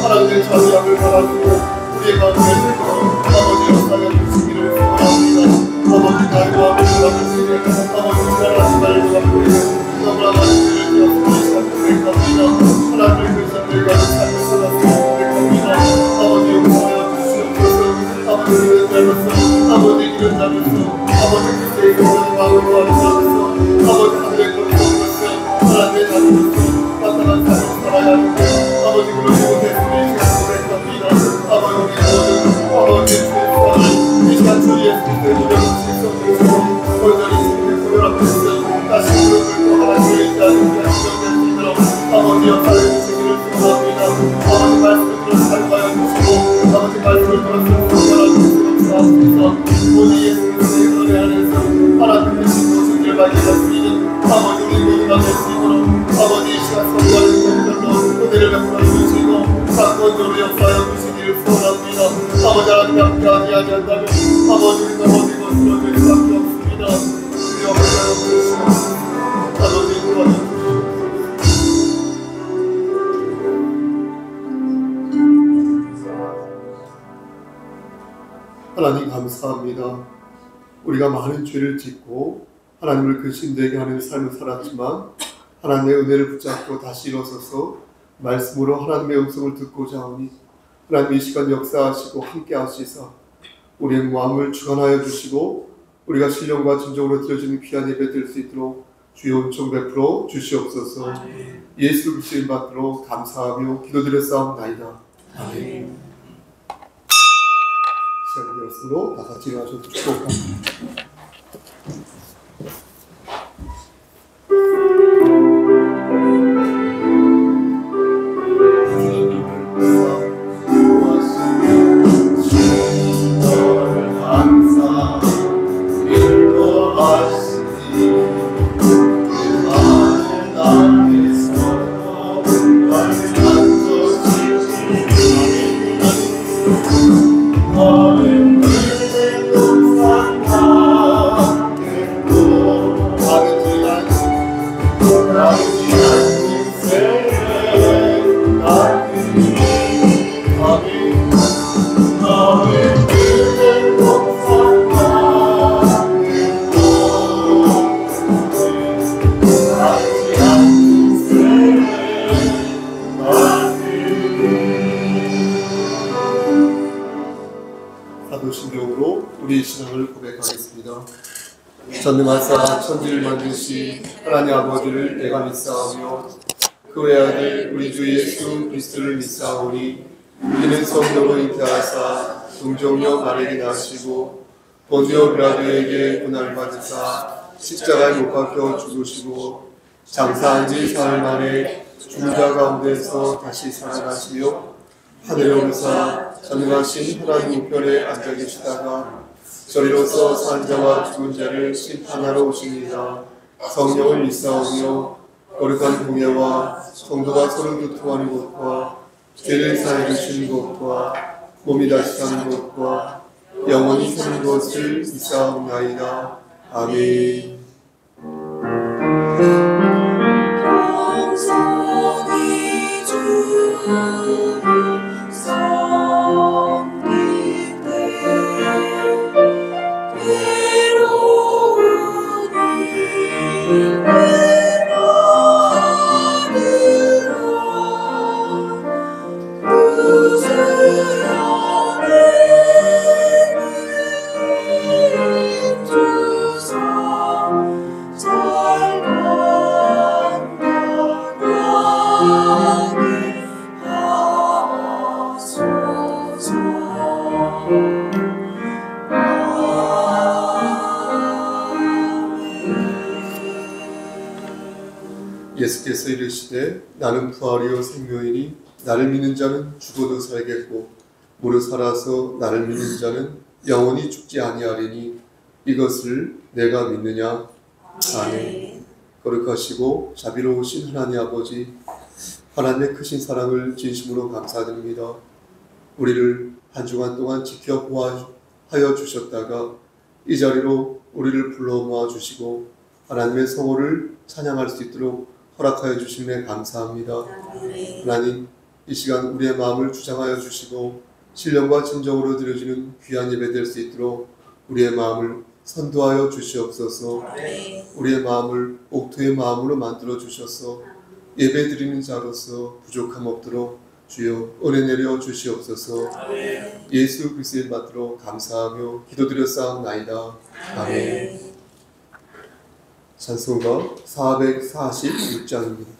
하나님의 자비함을 바라고 우리의 마음을 아버지 역사여 주시기를 원합니다. 아버지 나의 마음을 바라시기를 아버지 잘하시 말고 너무나 많은 일을 되었으니 고백합니다. 하나님의 그리스도를 가는 삶을 살았으니 고백합니다. 아버지 용서하여 주시옵소서. 아버지 이런 자로서 아버지 이런 자로서 아버지 그때의 그런 마음을 바라면서 아버지 하늘의 거룩함으로써 하나님의 자비로서 나타난 삶을 살아야 하는데 아버지 그러지 못했으니 고백합니다. 아버지 아버지 주의 이 시간 주 예수 그리스도의 노력을 실성해서 온전히 주님의 보혈 앞에서 다시 무릎을 꿇고 하나님을 인자하는 귀한 시간 될 수 있도록 아버지 역사를 주시기를 축원합니다. 아버지 말씀을 들어 살아가야 주시고 아버지 말씀을 들어 살아가야 주시옵소서. 오늘 예수 그리스도의 은혜 안에서 하나님의 신도시를 발견하시는 아버지 우리 모두가 될 수 있도록 아버지 이 시간 성령의 편들로 은혜를 베풀어 주시고 사건으로 역사하여 주시기를 소원합니다. 아버지 하나님 함께하지 아니한다면 아버지 우리 넘어지고 쓰러질 수밖에 없습니다. 주여 역사하여 주시옵소서. 아버지 도와주시옵소서. 하나님 감사합니다. 우리가 많은 죄를 짓고 하나님을 근심되게 하는 삶을 살았지만 하나님의 은혜를 붙잡고 다시 일어서서 말씀으로 하나님의 음성을 듣고자 하오니 하나님 이 시간 역사하시고 함께 하시사 우리의 마음을 주관하여 주시고 우리가 신령과 진정으로 드려지는 귀한 예배 될 수 있도록 주여 은총 베풀어 주시옵소서. 예수 그리스도의 이름 받들어 감사하며 기도드렸사옵나이다. 아멘. 시간이 되었으므로 다 같이 일어나셔서 축복합니다. 사도신경으로 우리의 신앙을 고백하겠습니다. 전능하사 천지를 만드신 하나님 아버지를 내가 믿사오며 그 외아들 우리 주 예수 그리스도를 믿사오니 이는 성령으로 잉태하사 동정녀 마리아에게 낳으시고 본디오 빌라도에게 고난을 받으사 십자가에 못 박혀 죽으시고 장사한 지 사흘 만에 죽은 자 가운데서 다시 살아나시며 하늘에 오르사 전능하신 하나님 우편에 앉아 계시다가 저리로서 산 자와 죽은 자를 심판하러 오십니다. 성령을 믿사오며 거룩한 공예와 성도가 서로 교통하는 것과 죄를 사해 주시는 것과 몸이 다시 사는 것과 영원히 사는 것을 믿사옵나이다. 아멘. 예수께서 이르시되 나는 부활이요 생명이니 나를 믿는 자는 죽어도 살겠고 무릇 살아서 나를 믿는 자는 영원히 죽지 아니하리니 이것을 내가 믿느냐. 아멘. 거룩하시고 자비로우신 하나님 아버지, 하나님의 크신 사랑을 진심으로 감사드립니다. 우리를 한 주간 동안 지켜 보호하여 주셨다가 이 자리로 우리를 불러 모아 주시고 하나님의 성호를 찬양할 수 있도록 허락하여 주심에 감사합니다. 하나님, 이 시간 우리의 마음을 주장하여 주시고 신령과 진정으로 드려지는 귀한 예배 될 수 있도록 우리의 마음을 선도하여 주시옵소서. 우리의 마음을 옥토의 마음으로 만들어 주셔서 예배 드리는 자로서 부족함 없도록 주여 은혜 내려 주시옵소서. 예수 그리스도의 받들어 감사하며 기도드렸사옵나이다. 아멘. 찬송가 446장입니다.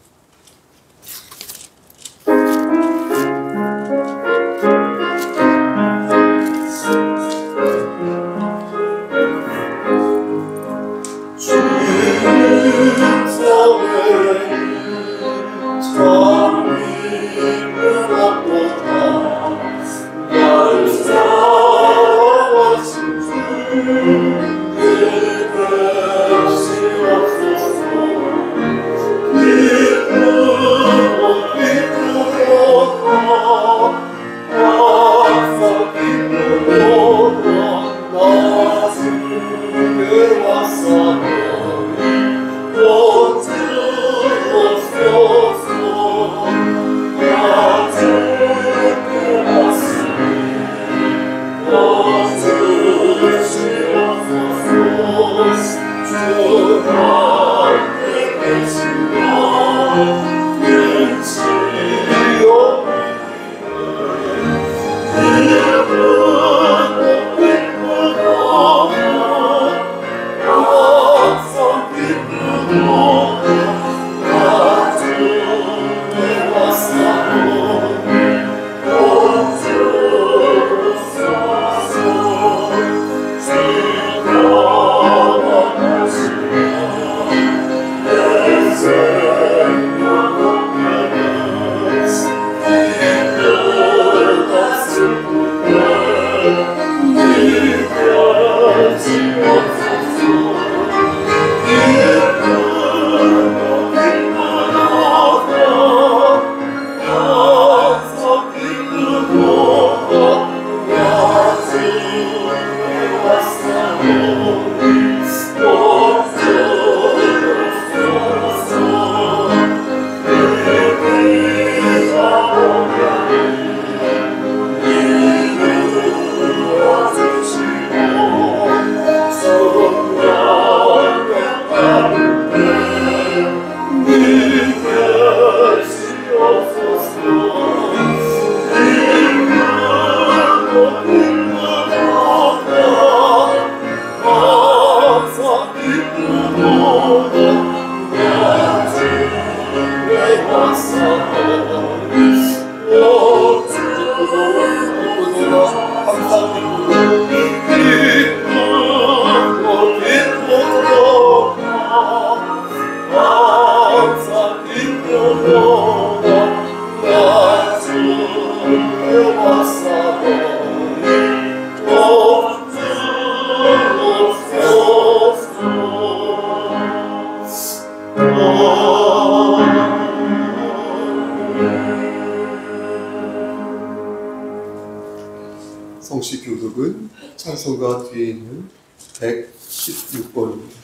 성시 교독은 찬송가 뒤에 있는 116번입니다.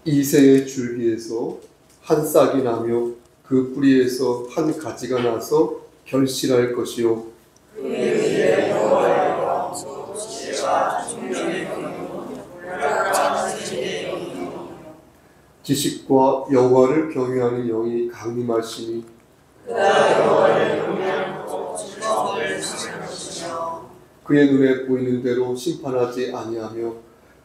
이새의 줄기에서 한 싹이 나며 그 뿌리에서 한 가지가 나서 결실할 것이요 지식과 여호와를 경외하는 영이 강림하시니 그의 눈에 보이는 대로 심판하지 아니하며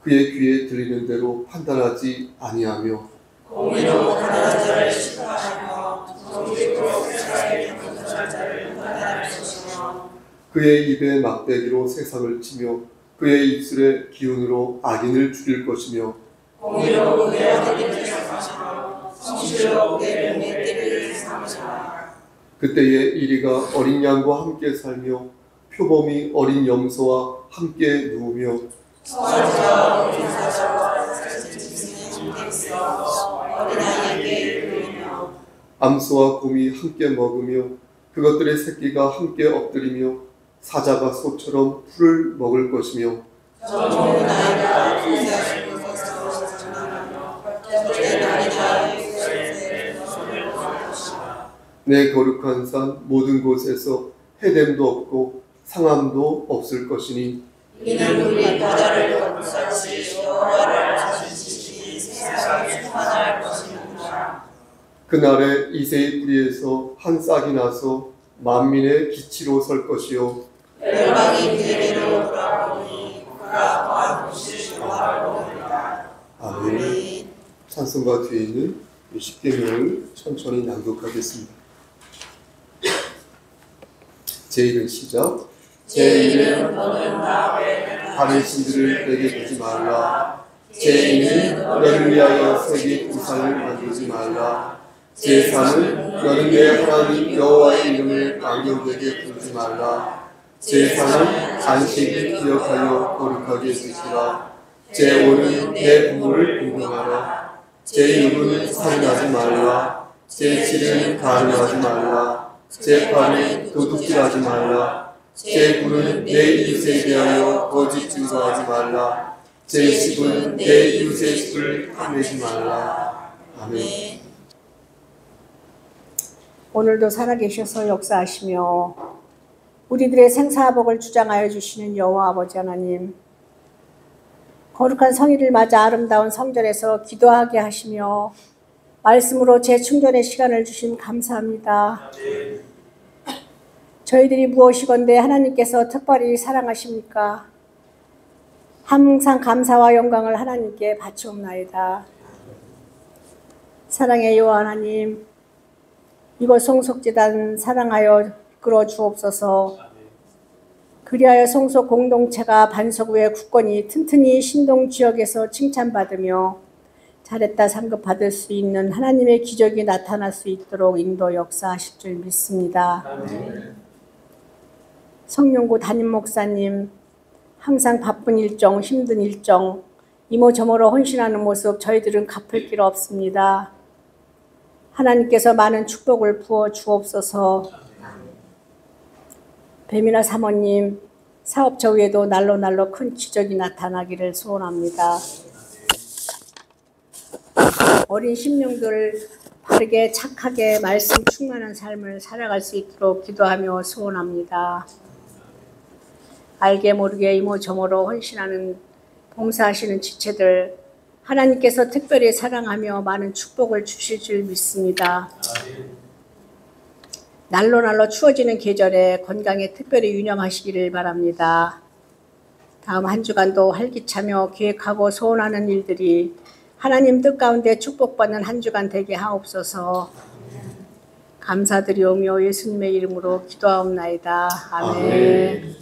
그의 귀에 들리는 대로 판단하지 아니하며 공의로 가난한 자를 심판하며 정직으로 세상에 경건한 자를 판단할 것이며 그의 입에 막대기로 세상을 치며 그의 입술의 기운으로 악인을 죽일 것이며 공의로 그의 어린이를 삼으시며 성실로 그의 맹대를 삼으시라. 그때에 이리가 어린 양과 함께 살며 표범이 어린 염소와 함께 누우며 선자와 인사자와 사신 짐승의 함께 있어 어린아이에게 이르며 암소와 곰이 함께 먹으며 그것들의 새끼가 함께 엎드리며 사자가 소처럼 풀을 먹을 것이며 젊은 아이가 통제하시는 것으로 전하며 젖된 아이가 육수에 손을 걸 것이다. 내 거룩한 산 모든 곳에서 해됨도 없고 상함도 없을 것이니 이는 우리 바다를 걷듯이 여호와를 자신시킨 세상에 충만할 것입니다. 그날에 이새의 뿌리에서 한 싹이 나서 만민의 기치로 설 것이요 열방이 그에게로 돌아오니 그가 거한 곳이 조화로우리라. 아멘. 찬송가 뒤에 있는 십계명을 천천히 낭독하겠습니다. 제1은 시작. 제1은 너는 나 외에는 다른 신들을 내게 두지 말라. 제2는 너를 위하여 새긴 우상을 만들지 말라. 제3은 너는 내 하나님 여호와의 이름을 망령되게 부르지 말라. 제4는 안식을 기억하여 거룩하게 지키라. 제5는 내 부모를 공경하라. 제6은 살인하지 말라. 제7은 간음하지 말라. 제8은 도둑질하지 말라. 제9는 내 이웃에 대하여 거짓 증거하지 말라. 제10은 내 이웃의 집을 탐내지 말라. 아멘. 오늘도 살아계셔서 역사하시며 우리들의 생사복을 주장하여 주시는 여호와 아버지 하나님, 거룩한 성일을 맞아 아름다운 성전에서 기도하게 하시며 말씀으로 재충전의 시간을 주심 감사합니다. 저희들이 무엇이건대 하나님께서 특별히 사랑하십니까? 항상 감사와 영광을 하나님께 바치옵나이다. 사랑의 여호와 하나님, 이곳 송속재단 사랑하여 이끌어 주옵소서. 그리하여 송속 공동체가 반석 위에 굳건히 튼튼히 신동 지역에서 칭찬받으며 잘했다 상급받을 수 있는 하나님의 기적이 나타날 수 있도록 인도 역사하실 줄 믿습니다. 성령고 담임 목사님, 항상 바쁜 일정, 힘든 일정, 이모저모로 헌신하는 모습 저희들은 갚을 길 없습니다. 하나님께서 많은 축복을 부어 주옵소서. 뱀이나 사모님, 사업처 위에도 날로 큰 기적이 나타나기를 소원합니다. 어린 심령들 바르게 착하게 말씀 충만한 삶을 살아갈 수 있도록 기도하며 소원합니다. 알게 모르게 이모저모로 헌신하는 봉사하시는 지체들 하나님께서 특별히 사랑하며 많은 축복을 주실 줄 믿습니다. 날로 추워지는 계절에 건강에 특별히 유념하시기를 바랍니다. 다음 한 주간도 활기차며 계획하고 소원하는 일들이 하나님 뜻 가운데 축복받는 한 주간 되게 하옵소서. 감사드리오며 예수님의 이름으로 기도하옵나이다. 아멘.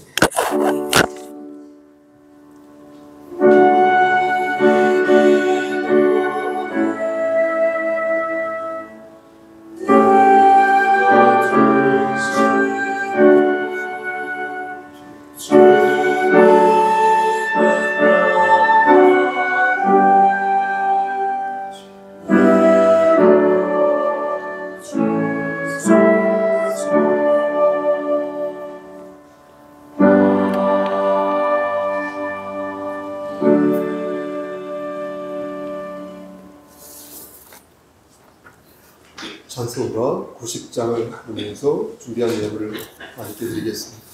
찬송가 90장을 보면서 준비한 예물을 함께 드리겠습니다.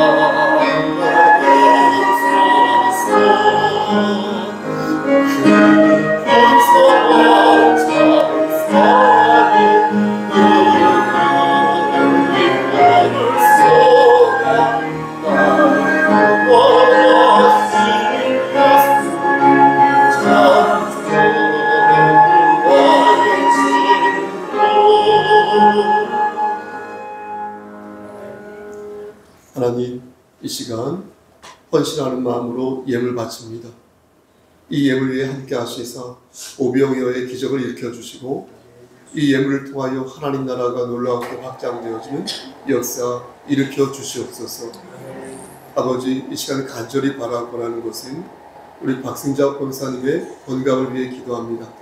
Oh 하나님, 이 시간 헌신하는 마음으로 예물 바칩니다. 이 예물 위에 함께 하시사 오병이어의 기적을 일으켜주시고 이 예물을 통하여 하나님 나라가 놀랍게 확장되어지는 역사 일으켜 주시옵소서. 아버지, 이 시간 간절히 바라고는 것은 우리 박승자 권사님의 건강을 위해 기도합니다.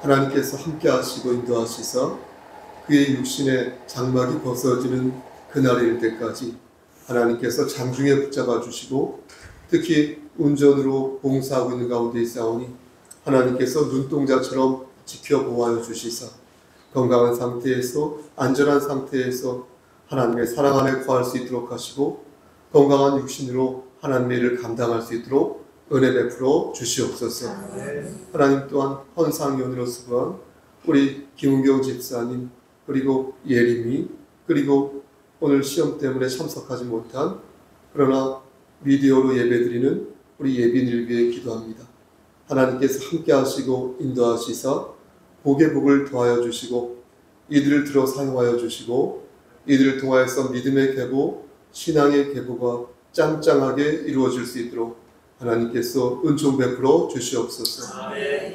하나님께서 함께 하시고 인도하시사 그의 육신의 장막이 벗어지는 그날이 일 때까지 하나님께서 장중에 붙잡아 주시고 특히 운전으로 봉사하고 있는 가운데 있사오니 하나님께서 눈동자처럼 지켜보아여 주시사 건강한 상태에서 안전한 상태에서 하나님의 사랑 안에 거할 수 있도록 하시고 건강한 육신으로 하나님의 일을 감당할 수 있도록 은혜 베풀어 주시옵소서. 하나님 또한 헌상위원으로 수고한 우리 김은경 집사님 그리고 예림이 그리고 오늘 시험 때문에 참석하지 못한 그러나 미디어로 예배드리는 우리 예빈이를 위해 기도합니다. 하나님께서 함께 하시고 인도하시사 복의 복을 더하여 주시고 이들을 들어 사용하여 주시고 이들을 통하여서 믿음의 계보, 신앙의 계보가 짱짱하게 이루어질 수 있도록 하나님께서 은총 베풀어 주시옵소서.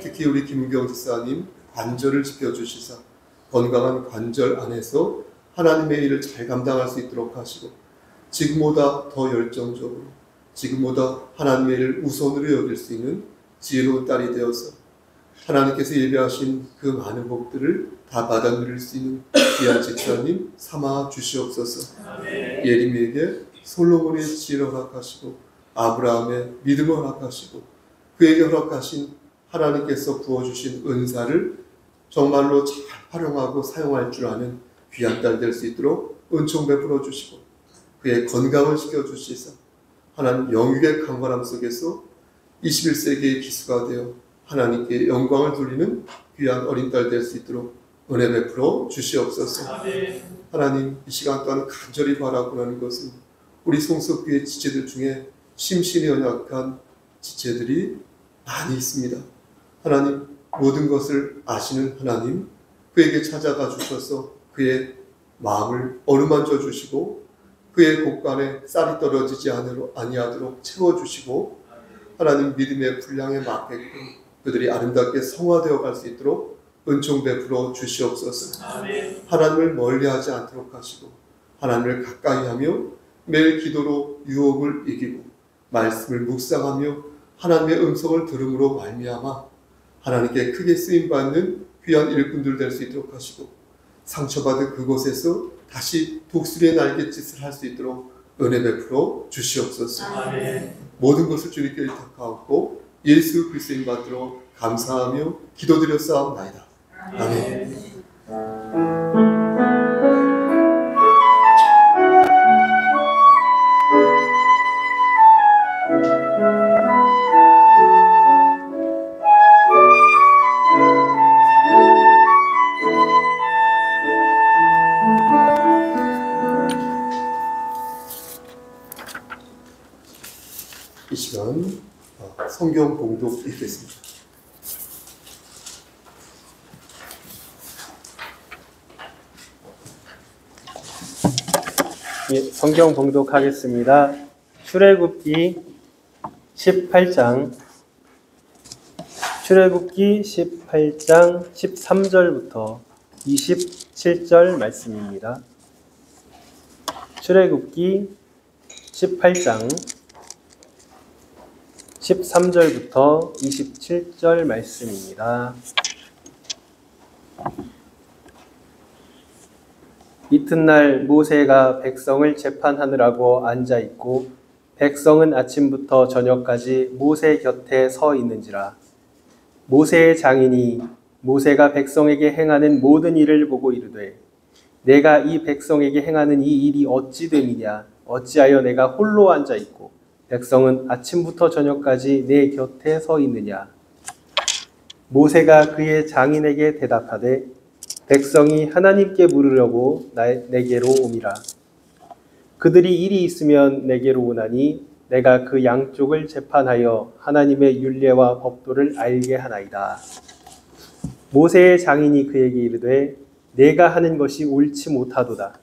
특히 우리 김은경 집사님 관절을 지켜주시사 건강한 관절 안에서 하나님의 일을 잘 감당할 수 있도록 하시고 지금보다 더 열정적으로 지금보다 하나님의 일을 우선으로 여길 수 있는 지혜로운 딸이 되어서 하나님께서 예배하신 그 많은 복들을 다 받아 누릴 수 있는 귀한 집사님 삼아 주시옵소서. 예림에게 솔로몬의 지혜를 허락하시고 아브라함의 믿음을 허락하시고 그에게 허락하신 하나님께서 부어주신 은사를 정말로 잘 활용하고 사용할 줄 아는 귀한 딸 될 수 있도록 은총 베풀어 주시고 그의 건강을 지켜주시사 하나님 영육의 강건함 속에서 21세기의 기수가 되어 하나님께 영광을 돌리는 귀한 어린 딸 될 수 있도록 은혜 베풀어 주시옵소서. 하나님, 이 시간 또한 간절히 바라고 하는 것은 우리 송석교회 지체들 중에 심신이 연약한 지체들이 많이 있습니다. 하나님, 모든 것을 아시는 하나님, 그에게 찾아가 주셔서 그의 마음을 어루만져 주시고 그의 곳간에 쌀이 떨어지지 아니하도록 채워주시고 하나님 믿음의 분량에 맞게끔 그들이 아름답게 성화되어 갈 수 있도록 은총 베풀어 주시옵소서. 하나님을 멀리하지 않도록 하시고 하나님을 가까이 하며 매일 기도로 유혹을 이기고 말씀을 묵상하며 하나님의 음성을 들음으로 말미암아 하나님께 크게 쓰임받는 귀한 일꾼들 될 수 있도록 하시고 상처받은 그곳에서 다시 독수리의 날갯짓을 할 수 있도록 은혜 베풀어 주시옵소서. 모든 것을 주님께 의탁하옵고 예수 그리스도인 받들어 감사하며 기도드려 싸움나이다. 아멘. 이 시간 성경 봉독 읽겠습니다. 예, 성경 봉독하겠습니다. 출애굽기 18장 13절부터 27절 말씀입니다. 출애굽기 18장 13절부터 27절 말씀입니다. 이튿날 모세가 백성을 재판하느라고 앉아있고 백성은 아침부터 저녁까지 모세 곁에 서 있는지라. 모세의 장인이 모세가 백성에게 행하는 모든 일을 보고 이르되 내가 이 백성에게 행하는 이 일이 어찌 됨이냐. 어찌하여 내가 홀로 앉아있고 백성은 아침부터 저녁까지 내 곁에 서 있느냐. 모세가 그의 장인에게 대답하되 백성이 하나님께 물으려고 내게로 오미라. 그들이 일이 있으면 내게로 오나니 내가 그 양쪽을 재판하여 하나님의 율례와 법도를 알게 하나이다. 모세의 장인이 그에게 이르되 내가 하는 것이 옳지 못하도다.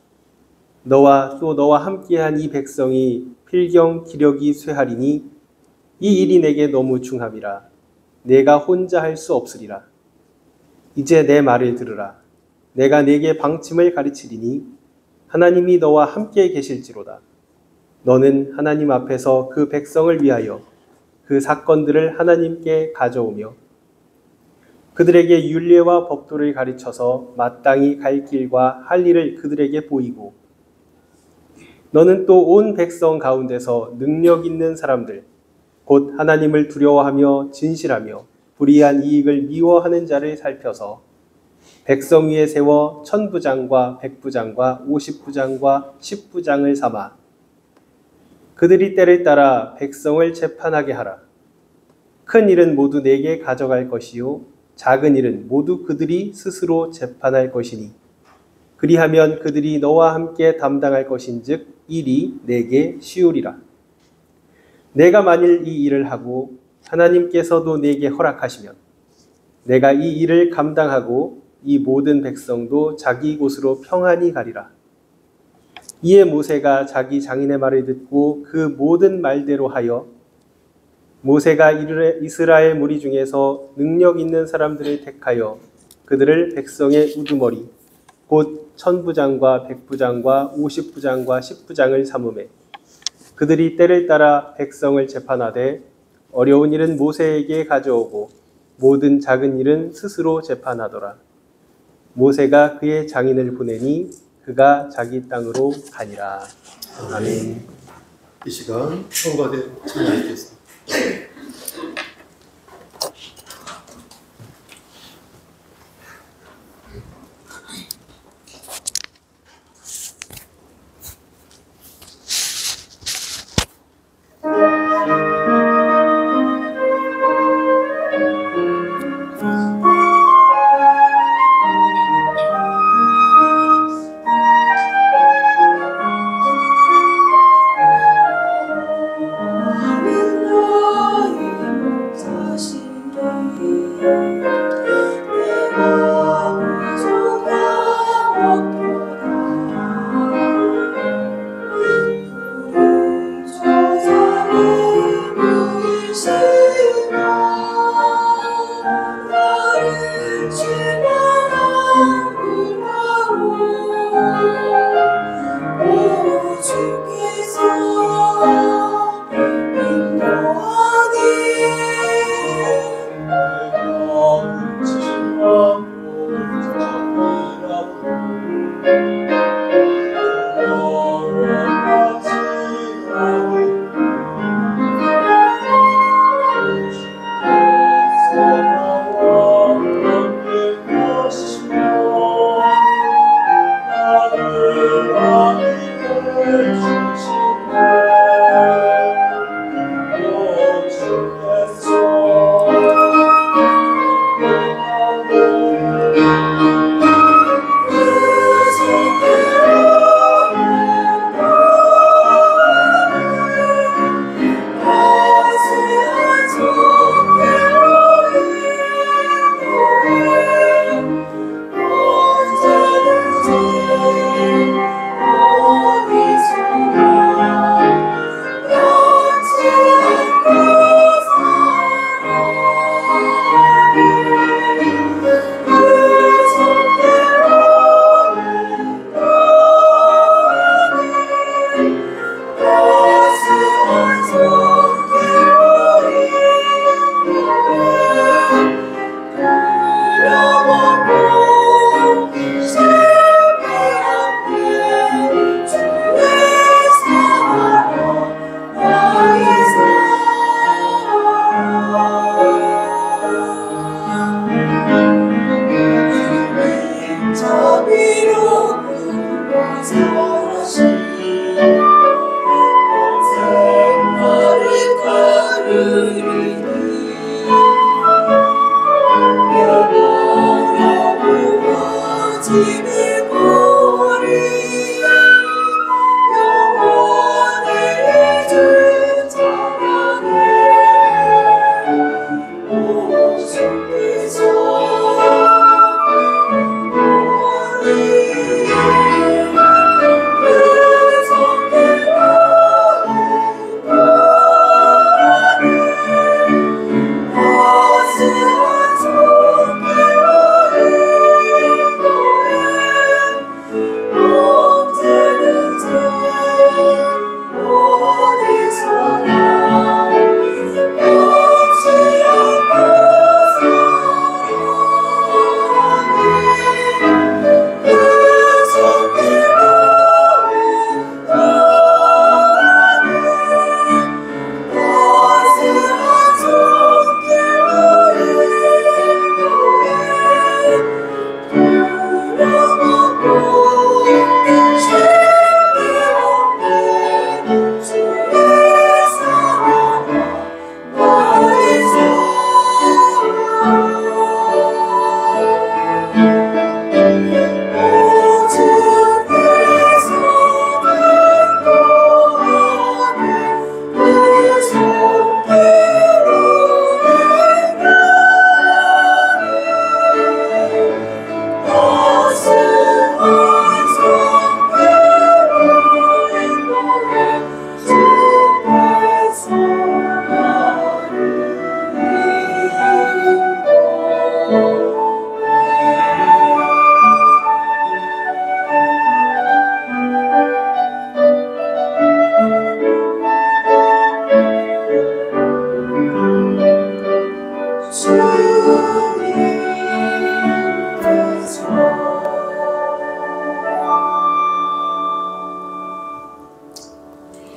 너와 또 너와 함께한 이 백성이 필경 기력이 쇠하리니 이 일이 내게 너무 중함이라. 내가 혼자 할 수 없으리라. 이제 내 말을 들으라. 내가 네게 방침을 가르치리니 하나님이 너와 함께 계실지로다. 너는 하나님 앞에서 그 백성을 위하여 그 사건들을 하나님께 가져오며 그들에게 율례와 법도를 가르쳐서 마땅히 갈 길과 할 일을 그들에게 보이고 너는 또 온 백성 가운데서 능력 있는 사람들 곧 하나님을 두려워하며 진실하며 불의한 이익을 미워하는 자를 살펴서 백성 위에 세워 1000부장과 100부장과 50부장과 10부장을 삼아 그들이 때를 따라 백성을 재판하게 하라. 큰 일은 모두 내게 가져갈 것이요 작은 일은 모두 그들이 스스로 재판할 것이니 그리하면 그들이 너와 함께 담당할 것인즉 일이 내게 쉬우리라. 내가 만일 이 일을 하고 하나님께서도 내게 허락하시면 내가 이 일을 감당하고 이 모든 백성도 자기 곳으로 평안히 가리라. 이에 모세가 자기 장인의 말을 듣고 그 모든 말대로 하여 모세가 이스라엘 무리 중에서 능력 있는 사람들을 택하여 그들을 백성의 우두머리 곧 1000부장과 100부장과 50부장과 10부장을 삼음해 그들이 때를 따라 백성을 재판하되 어려운 일은 모세에게 가져오고 모든 작은 일은 스스로 재판하더라. 모세가 그의 장인을 보내니 그가 자기 땅으로 가니라. 아멘. 이 시간 성가대 찬양하겠습니다.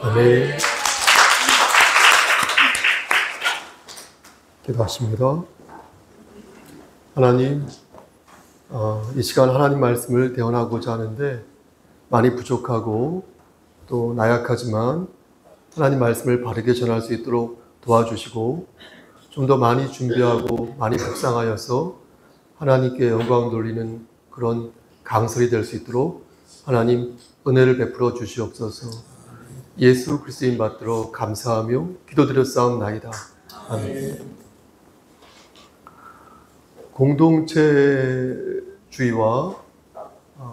아멘. 기도하십니다. 하나님, 이 시간 하나님 말씀을 대언하고자 하는데 많이 부족하고 또 나약하지만 하나님 말씀을 바르게 전할 수 있도록 도와주시고 좀 더 많이 준비하고 많이 묵상하여서 하나님께 영광 돌리는 그런 강설이 될 수 있도록 하나님 은혜를 베풀어 주시옵소서. 예수 그리스도인 받들어 감사하며 기도드렸사옵나이다. 아멘. 공동체주의와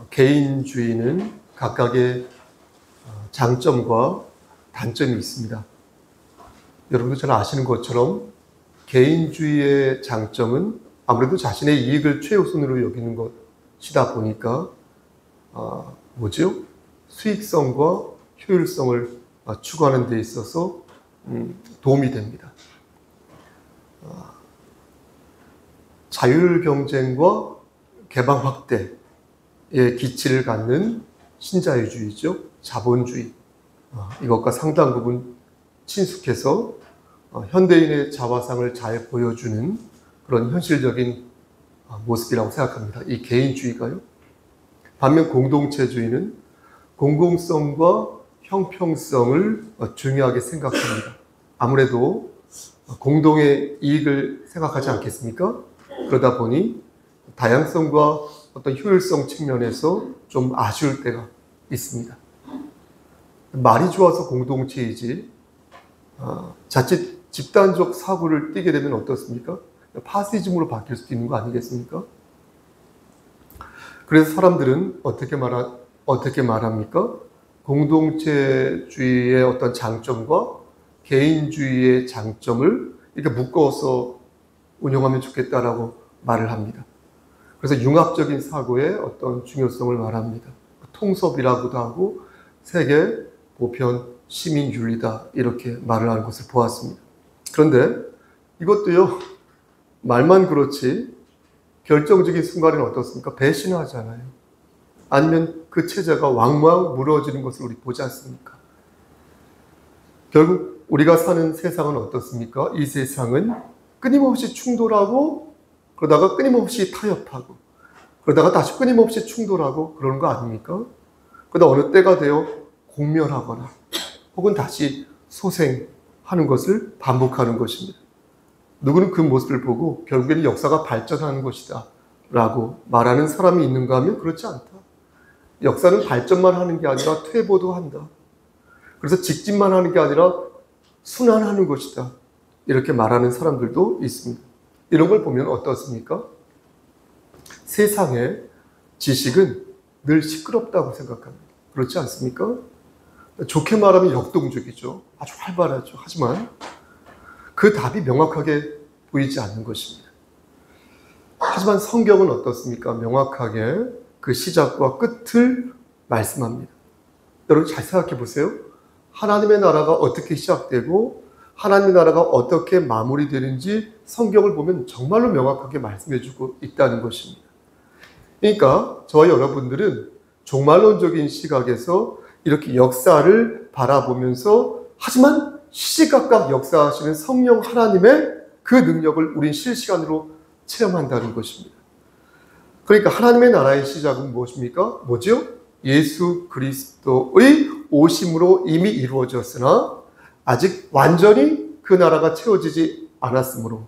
개인주의는 각각의 장점과 단점이 있습니다. 여러분도 잘 아시는 것처럼 개인주의의 장점은 아무래도 자신의 이익을 최우선으로 여기는 것이다 보니까 수익성과 효율성을 추구하는 데 있어서 도움이 됩니다. 자율 경쟁과 개방 확대의 기치를 갖는 신자유주의죠. 자본주의. 이것과 상당 부분 친숙해서 현대인의 자화상을 잘 보여주는 그런 현실적인 모습이라고 생각합니다. 이 개인주의가요. 반면 공동체주의는 공공성과 형평성을 중요하게 생각합니다. 아무래도 공동의 이익을 생각하지 않겠습니까? 그러다 보니 다양성과 어떤 효율성 측면에서 좀 아쉬울 때가 있습니다. 말이 좋아서 공동체이지 자칫 집단적 사고를 띠게 되면 어떻습니까? 파시즘으로 바뀔 수도 있는 거 아니겠습니까? 그래서 사람들은 어떻게 말합니까? 공동체주의의 어떤 장점과 개인주의의 장점을 이렇게 묶어서 운영하면 좋겠다라고 말을 합니다. 그래서 융합적인 사고의 어떤 중요성을 말합니다. 통섭이라고도 하고 세계 보편 시민윤리다 이렇게 말을 하는 것을 보았습니다. 그런데 이것도요, 말만 그렇지 결정적인 순간에는 어떻습니까? 배신하잖아요. 아니면 그 체제가 왕왕 무너지는 것을 우리 보지 않습니까? 결국 우리가 사는 세상은 어떻습니까? 이 세상은 끊임없이 충돌하고 그러다가 끊임없이 타협하고 그러다가 다시 끊임없이 충돌하고 그러는 거 아닙니까? 그러다 어느 때가 되어 공멸하거나 혹은 다시 소생하는 것을 반복하는 것입니다. 누구는 그 모습을 보고 결국에는 역사가 발전하는 것이다 라고 말하는 사람이 있는가 하면 그렇지 않다. 역사는 발전만 하는 게 아니라 퇴보도 한다. 그래서 직진만 하는 게 아니라 순환하는 것이다. 이렇게 말하는 사람들도 있습니다. 이런 걸 보면 어떻습니까? 세상의 지식은 늘 시끄럽다고 생각합니다. 그렇지 않습니까? 좋게 말하면 역동적이죠. 아주 활발하죠. 하지만 그 답이 명확하게 보이지 않는 것입니다. 하지만 성경은 어떻습니까? 명확하게 그 시작과 끝을 말씀합니다. 여러분 잘 생각해 보세요. 하나님의 나라가 어떻게 시작되고 하나님의 나라가 어떻게 마무리되는지 성경을 보면 정말로 명확하게 말씀해 주고 있다는 것입니다. 그러니까 저와 여러분들은 종말론적인 시각에서 이렇게 역사를 바라보면서 하지만 시시각각 역사하시는 성령 하나님의 그 능력을 우린 실시간으로 체험한다는 것입니다. 그러니까 하나님의 나라의 시작은 무엇입니까? 뭐죠? 예수 그리스도의 오심으로 이미 이루어졌으나 아직 완전히 그 나라가 채워지지 않았으므로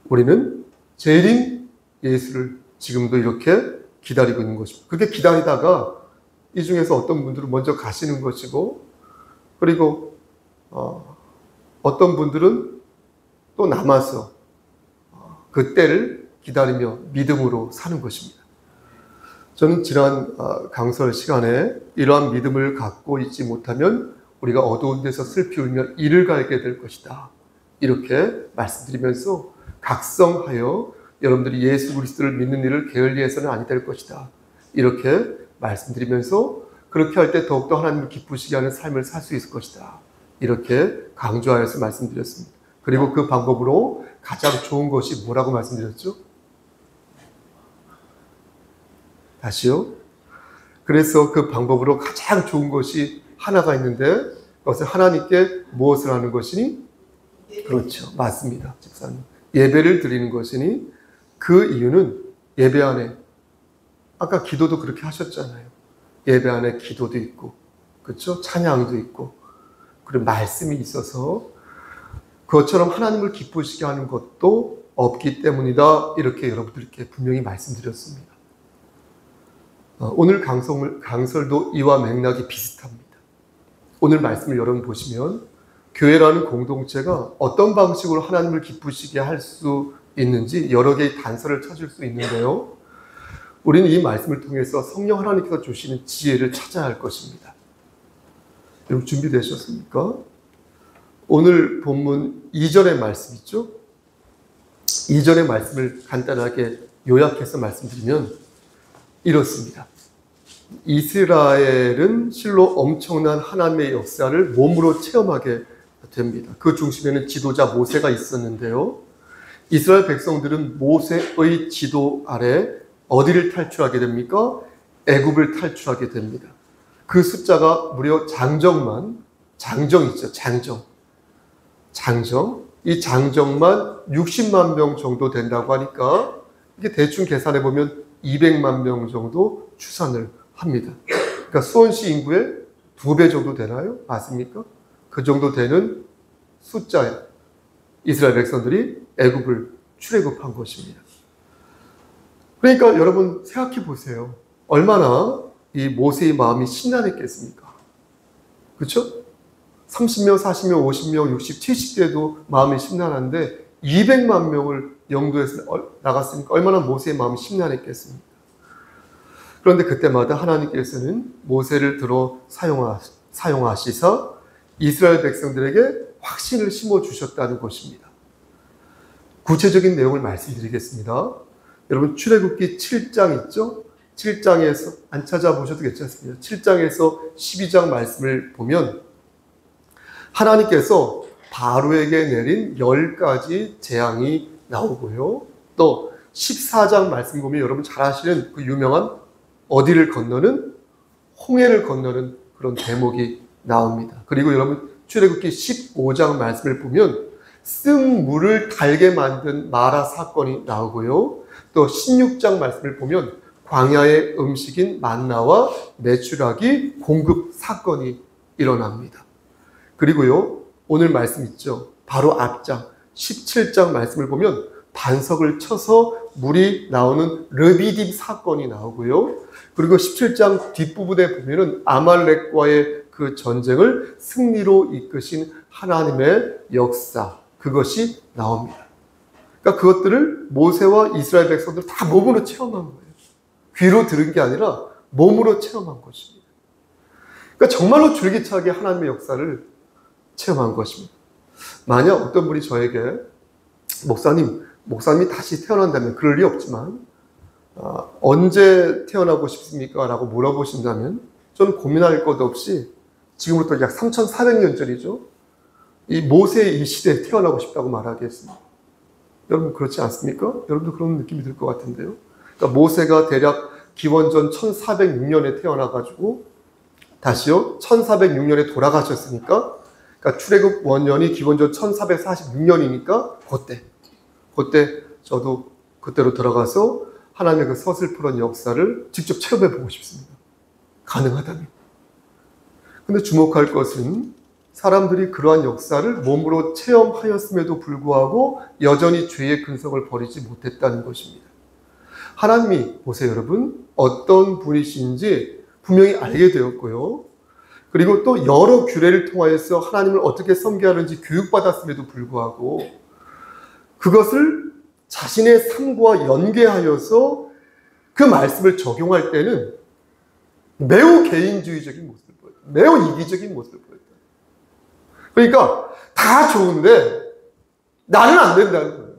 우리는 재림 예수를 지금도 이렇게 기다리고 있는 것입니다. 그렇게 기다리다가 이 중에서 어떤 분들은 먼저 가시는 것이고 그리고 어떤 분들은 또 남아서 그 때를 기다리며 믿음으로 사는 것입니다. 저는 지난 강설 시간에 이러한 믿음을 갖고 있지 못하면 우리가 어두운 데서 슬피 울며 이를 갈게 될 것이다. 이렇게 말씀드리면서 각성하여 여러분들이 예수 그리스도를 믿는 일을 게을리해서는 아니 될 것이다. 이렇게 말씀드리면서 그렇게 할 때 더욱더 하나님을 기쁘시게 하는 삶을 살 수 있을 것이다. 이렇게 강조하여서 말씀드렸습니다. 그리고 그 방법으로 가장 좋은 것이 뭐라고 말씀드렸죠? 다시요. 그래서 그 방법으로 가장 좋은 것이 하나가 있는데 그것은 하나님께 무엇을 하는 것이니? 그렇죠. 맞습니다. 집사님. 예배를 드리는 것이니 그 이유는 예배 안에 아까 기도도 그렇게 하셨잖아요. 예배 안에 기도도 있고 그렇죠? 찬양도 있고 그리고 말씀이 있어서 그것처럼 하나님을 기쁘시게 하는 것도 없기 때문이다. 이렇게 여러분들께 분명히 말씀드렸습니다. 오늘 강설도 이와 맥락이 비슷합니다. 오늘 말씀을 여러분 보시면 교회라는 공동체가 어떤 방식으로 하나님을 기쁘시게 할 수 있는지 여러 개의 단서를 찾을 수 있는데요. 우리는 이 말씀을 통해서 성령 하나님께서 주시는 지혜를 찾아야 할 것입니다. 여러분 준비되셨습니까? 오늘 본문 2절의 말씀 있죠? 2절의 말씀을 간단하게 요약해서 말씀드리면 이렇습니다. 이스라엘은 실로 엄청난 하나님의 역사를 몸으로 체험하게 됩니다. 그 중심에는 지도자 모세가 있었는데요. 이스라엘 백성들은 모세의 지도 아래 어디를 탈출하게 됩니까? 애굽을 탈출하게 됩니다. 그 숫자가 무려 장정 있죠. 장정. 이 장정만 60만 명 정도 된다고 하니까 이게 대충 계산해 보면 200만 명 정도 추산을 합니다. 그러니까 수원시 인구의 2배 정도 되나요? 맞습니까? 그 정도 되는 숫자에 이스라엘 백성들이 애굽을 출애굽한 것입니다. 그러니까 여러분 생각해 보세요. 얼마나 이 모세의 마음이 심란했겠습니까? 그렇죠? 30명, 40명, 50명, 60, 70대도 마음이 심란한데 200만 명을 영도에서 나갔으니까 얼마나 모세의 마음이 심란했겠습니까? 그런데 그때마다 하나님께서는 모세를 들어 사용하시사 이스라엘 백성들에게 확신을 심어주셨다는 것입니다. 구체적인 내용을 말씀드리겠습니다. 여러분 출애굽기 7장 있죠? 7장에서 안 찾아보셔도 괜찮습니다. 7장에서 12장 말씀을 보면 하나님께서 바로에게 내린 10가지 재앙이 나오고요. 또 14장 말씀 보면 여러분 잘 아시는 그 유명한 어디를 건너는 홍해를 건너는 그런 대목이 나옵니다. 그리고 여러분 출애굽기 15장 말씀을 보면 쓴 물을 달게 만든 마라 사건이 나오고요. 또 16장 말씀을 보면 광야의 음식인 만나와 메추라기 공급 사건이 일어납니다. 그리고요, 오늘 말씀 있죠. 바로 앞장 17장 말씀을 보면 반석을 쳐서 물이 나오는 르비딤 사건이 나오고요. 그리고 17장 뒷부분에 보면은 아말렉과의 그 전쟁을 승리로 이끄신 하나님의 역사, 그것이 나옵니다. 그러니까 그것들을 모세와 이스라엘 백성들 다 몸으로 체험한 거예요. 귀로 들은 게 아니라 몸으로 체험한 것입니다. 그러니까 정말로 줄기차게 하나님의 역사를 체험한 것입니다. 만약 어떤 분이 저에게 목사님이 다시 태어난다면 그럴 리 없지만 언제 태어나고 싶습니까? 라고 물어보신다면 저는 고민할 것 없이 지금부터 약 3,400년 전이죠. 이 모세의 이 시대에 태어나고 싶다고 말하겠습니다. 여러분 그렇지 않습니까? 여러분도 그런 느낌이 들 것 같은데요. 그러니까 모세가 대략 기원전 1406년에 태어나가지고 다시요 1406년에 돌아가셨으니까 그러니까 출애굽 원년이 기원전 1446년이니까 그때 저도 그때로 들어가서 하나님의 그 서슬프런 역사를 직접 체험해 보고 싶습니다. 가능하다면. 근데 주목할 것은 사람들이 그러한 역사를 몸으로 체험하였음에도 불구하고 여전히 죄의 근성을 버리지 못했다는 것입니다. 하나님이 보세요 여러분 어떤 분이신지 분명히 알게 되었고요. 그리고 또 여러 규례를 통하여서 하나님을 어떻게 섬겨야 하는지 교육받았음에도 불구하고 그것을 자신의 삶과 연계하여서 그 말씀을 적용할 때는 매우 개인주의적인 모습을 보였다. 매우 이기적인 모습을 보였다. 그러니까 다 좋은데 나는 안 된다는 거예요.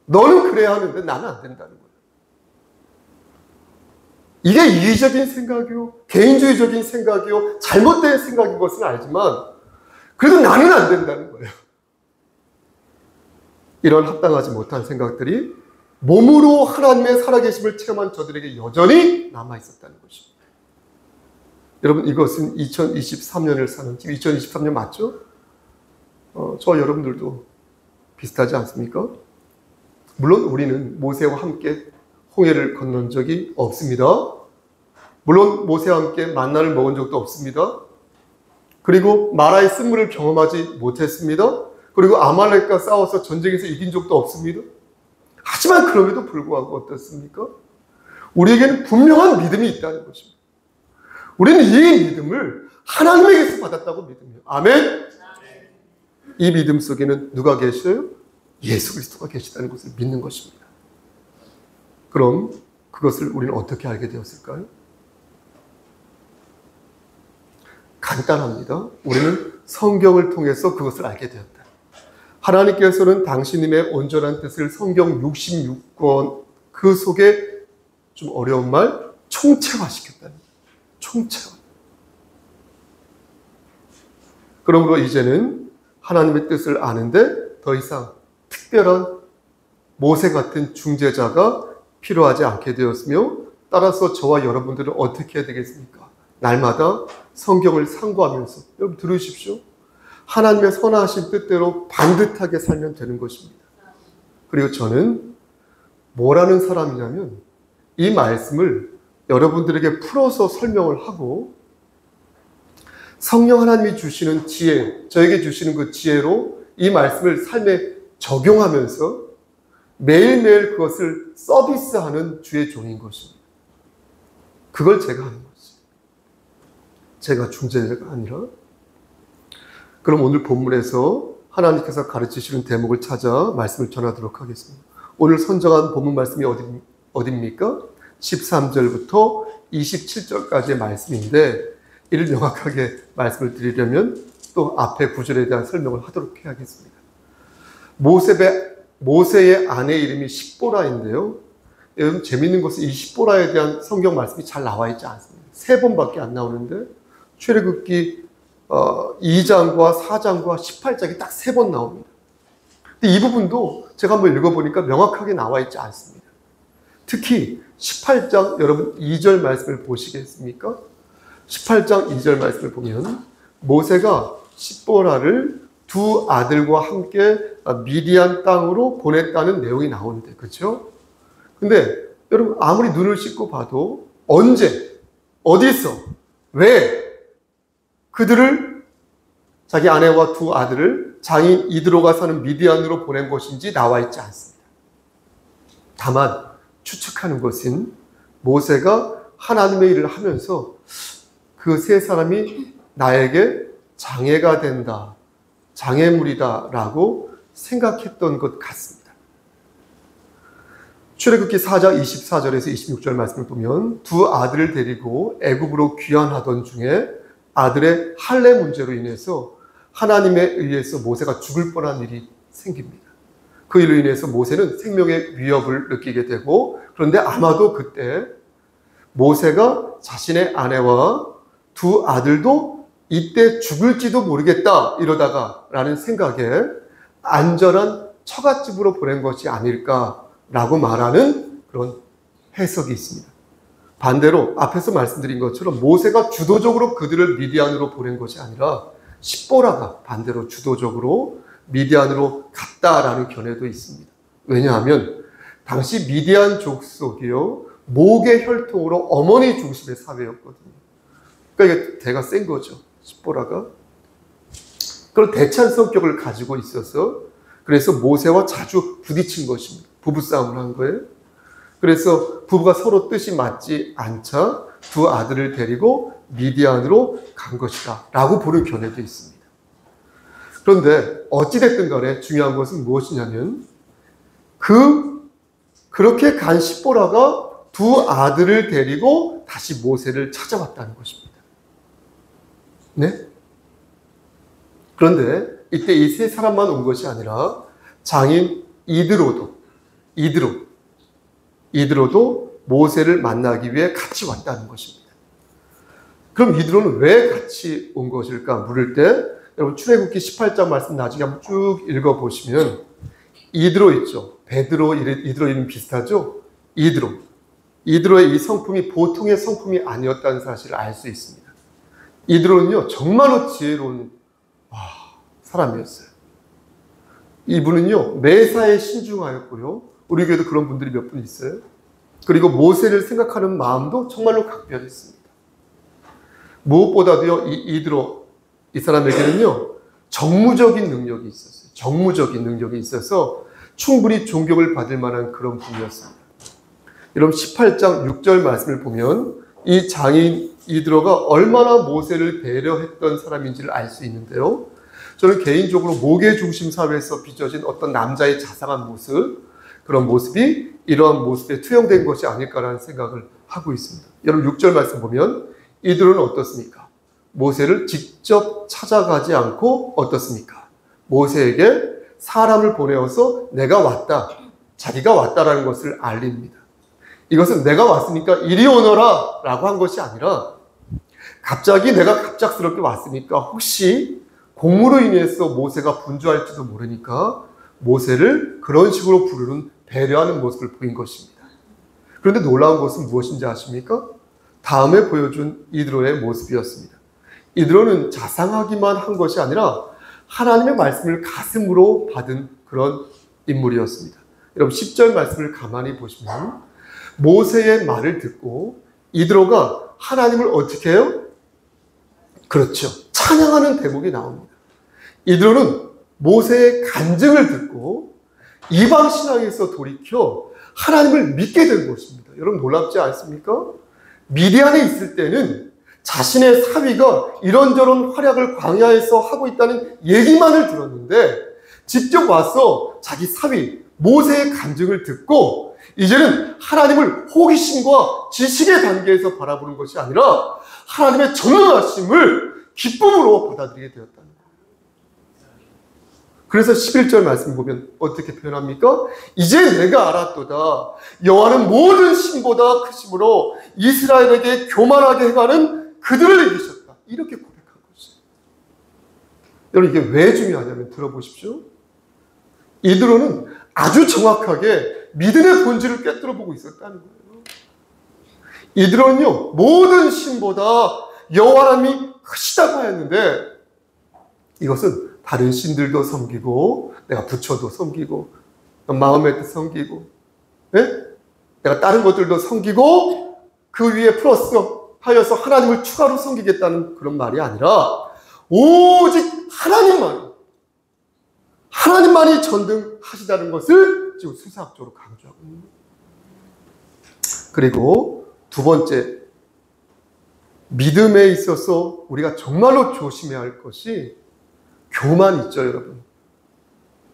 너는 그래야 하는데 나는 안 된다는 거예요. 이게 이기적인 생각이요, 개인주의적인 생각이요, 잘못된 생각인 것은 알지만 그래도 나는 안 된다는 거예요. 이런 합당하지 못한 생각들이 몸으로 하나님의 살아계심을 체험한 저들에게 여전히 남아있었다는 것입니다. 여러분, 이것은 2023년을 사는, 지금 2023년 맞죠? 저와 여러분들도 비슷하지 않습니까? 물론 우리는 모세와 함께 홍해를 건넌 적이 없습니다. 물론 모세와 함께 만나를 먹은 적도 없습니다. 그리고 마라의 쓴물을 경험하지 못했습니다. 그리고 아말렉과 싸워서 전쟁에서 이긴 적도 없습니다. 하지만 그럼에도 불구하고 어떻습니까? 우리에게는 분명한 믿음이 있다는 것입니다. 우리는 이 믿음을 하나님에게서 받았다고 믿으며, 아멘? 이 믿음 속에는 누가 계셔요? 예수 그리스도가 계시다는 것을 믿는 것입니다. 그럼 그것을 우리는 어떻게 알게 되었을까요? 간단합니다. 우리는 성경을 통해서 그것을 알게 되었다. 하나님께서는 당신님의 온전한 뜻을 성경 66권 그 속에 좀 어려운 말 총체화시켰다는 거예요. 총체화. 그러므로 이제는 하나님의 뜻을 아는데 더 이상 특별한 모세 같은 중재자가 필요하지 않게 되었으며, 따라서 저와 여러분들은 어떻게 해야 되겠습니까? 날마다 성경을 상고하면서, 여러분 들으십시오. 하나님의 선하신 뜻대로 반듯하게 살면 되는 것입니다. 그리고 저는 뭐라는 사람이냐면, 이 말씀을 여러분들에게 풀어서 설명을 하고 성령 하나님이 주시는 지혜, 저에게 주시는 그 지혜로 이 말씀을 삶에 적용하면서 매일매일 그것을 서비스하는 주의 종인 것입니다. 그걸 제가 하는 것이죠. 제가 중재자가 아니라. 그럼 오늘 본문에서 하나님께서 가르치시는 대목을 찾아 말씀을 전하도록 하겠습니다. 오늘 선정한 본문 말씀이 어디입니까? 13절부터 27절까지의 말씀인데, 이를 명확하게 말씀을 드리려면 또 앞에 구절에 대한 설명을 하도록 해야겠습니다. 모세의 아내 이름이 십보라인데요. 여러분 재미있는 것은 이 십보라에 대한 성경 말씀이 잘 나와 있지 않습니다. 3번밖에 안 나오는데 출애굽기 2장과 4장과 18장이 딱 3번 나옵니다. 근데 이 부분도 제가 한번 읽어보니까 명확하게 나와 있지 않습니다. 특히 18장 여러분 2절 말씀을 보시겠습니까? 18장 2절 말씀을 보면 모세가 십보라를 두 아들과 함께 미디안 땅으로 보냈다는 내용이 나오는데, 그렇죠? 근데 여러분 아무리 눈을 씻고 봐도 언제, 어디서, 왜 그들을, 자기 아내와 두 아들을 장인 이드로가 사는 미디안으로 보낸 것인지 나와 있지 않습니다. 다만 추측하는 것은 모세가 하나님의 일을 하면서 그 세 사람이 나에게 장애가 된다, 장애물이다 라고 생각했던 것 같습니다. 출애굽기 4장 24절에서 26절 말씀을 보면 두 아들을 데리고 애굽으로 귀환하던 중에 아들의 할례 문제로 인해서 하나님에 의해서 모세가 죽을 뻔한 일이 생깁니다. 그 일로 인해서 모세는 생명의 위협을 느끼게 되고, 그런데 아마도 그때 모세가 자신의 아내와 두 아들도 이때 죽을지도 모르겠다 이러다가 라는 생각에 안전한 처갓집으로 보낸 것이 아닐까라고 말하는 그런 해석이 있습니다. 반대로 앞에서 말씀드린 것처럼 모세가 주도적으로 그들을 미디안으로 보낸 것이 아니라 십보라가 반대로 주도적으로 미디안으로 갔다라는 견해도 있습니다. 왜냐하면 당시 미디안 족속이요 목의 혈통으로 어머니 중심의 사회였거든요. 그러니까 이게 대가 센 거죠. 십보라가. 그런 대찬 성격을 가지고 있어서 그래서 모세와 자주 부딪힌 것입니다. 부부싸움을 한 거예요. 그래서 부부가 서로 뜻이 맞지 않자 두 아들을 데리고 미디안으로 간 것이다 라고 보는 견해도 있습니다. 그런데 어찌됐든 간에 중요한 것은 무엇이냐면 그렇게 간 십보라가 두 아들을 데리고 다시 모세를 찾아왔다는 것입니다. 네? 그런데 이때 이 세 사람만 온 것이 아니라 장인 이드로도 모세를 만나기 위해 같이 왔다는 것입니다. 그럼 이드로는 왜 같이 온 것일까 물을 때 여러분 출애굽기 18장 말씀 나중에 한번 쭉 읽어보시면 이드로 있죠. 베드로 이드로 이름 비슷하죠. 이드로의 이 성품이 보통의 성품이 아니었다는 사실을 알 수 있습니다. 이드로는요 정말로 지혜로운 사람이었어요. 이분은요 매사에 신중하였고요. 우리 교회도 그런 분들이 몇 분 있어요. 그리고 모세를 생각하는 마음도 정말로 각별했습니다. 무엇보다도요 이드로 이 사람에게는요 정무적인 능력이 있었어요. 정무적인 능력이 있어서 충분히 존경을 받을 만한 그런 분이었습니다. 여러분 18장 6절 말씀을 보면 이 장인 이드로가 얼마나 모세를 배려했던 사람인지를 알 수 있는데요. 저는 개인적으로 모계 중심 사회에서 빚어진 어떤 남자의 자상한 모습, 그런 모습이 이러한 모습에 투영된 것이 아닐까라는 생각을 하고 있습니다. 여러분 6절 말씀 보면 이드로는 어떻습니까? 모세를 직접 찾아가지 않고 어떻습니까? 모세에게 사람을 보내어서 내가 왔다, 자기가 왔다라는 것을 알립니다. 이것은 내가 왔으니까 이리 오너라 라고 한 것이 아니라 갑자기 내가 갑작스럽게 왔으니까 혹시 공무로 인해서 모세가 분주할지도 모르니까 모세를 그런 식으로 부르는 배려하는 모습을 보인 것입니다. 그런데 놀라운 것은 무엇인지 아십니까? 다음에 보여준 이드로의 모습이었습니다. 이드로는 자상하기만 한 것이 아니라 하나님의 말씀을 가슴으로 받은 그런 인물이었습니다. 여러분 10절 말씀을 가만히 보시면 모세의 말을 듣고 이드로가 하나님을 어떻게 해요? 그렇죠. 찬양하는 대목이 나옵니다. 이드로는 모세의 간증을 듣고 이방 신앙에서 돌이켜 하나님을 믿게 된 것입니다. 여러분 놀랍지 않습니까? 미디안에 있을 때는 자신의 사위가 이런저런 활약을 광야에서 하고 있다는 얘기만을 들었는데 직접 와서 자기 사위 모세의 간증을 듣고 이제는 하나님을 호기심과 지식의 단계에서 바라보는 것이 아니라 하나님의 전능하심을 기쁨으로 받아들이게 되었다는 거예요. 그래서 11절 말씀 보면 어떻게 표현합니까? 이제 내가 알았도다. 여호와는 모든 신보다 크심으로 이스라엘에게 교만하게 행하는 그들을 이기셨다. 이렇게 고백한 것이에요. 여러분 이게 왜 중요하냐면 들어보십시오. 이드로는 아주 정확하게 믿음의 본질을 꿰뚫어 보고 있었다는 거예요. 이드로는요 모든 신보다 여호와님이 크시다고 하였는데 이것은 다른 신들도 섬기고 내가 부처도 섬기고 마음의 뜻 섬기고 내가 다른 것들도 섬기고 그 위에 플러스 하여서 하나님을 추가로 섬기겠다는 그런 말이 아니라 오직 하나님만이 전등하시다는 것을 지금 수사학적으로 강조하고 있는 거예요. 그리고 두 번째, 믿음에 있어서 우리가 정말로 조심해야 할 것이 교만 있죠, 여러분.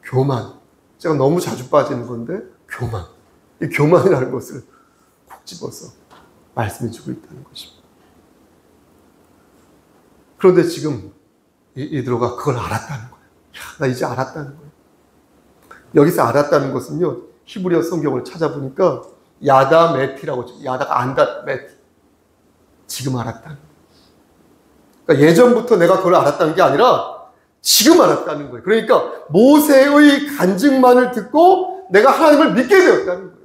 교만. 제가 너무 자주 빠지는 건데 교만. 이 교만이라는 것을 콕 집어서 말씀해 주고 있다는 것입니다. 그런데 지금 이드로가 그걸 알았다는 거예요. 나 이제 알았다는 거예요. 여기서 알았다는 것은요, 히브리어 성경을 찾아보니까 야다 메티라고 하죠. 야다가 안다 메티. 지금 알았다는 거예요. 그러니까 예전부터 내가 그걸 알았다는 게 아니라 지금 알았다는 거예요. 그러니까 모세의 간증만을 듣고 내가 하나님을 믿게 되었다는 거예요.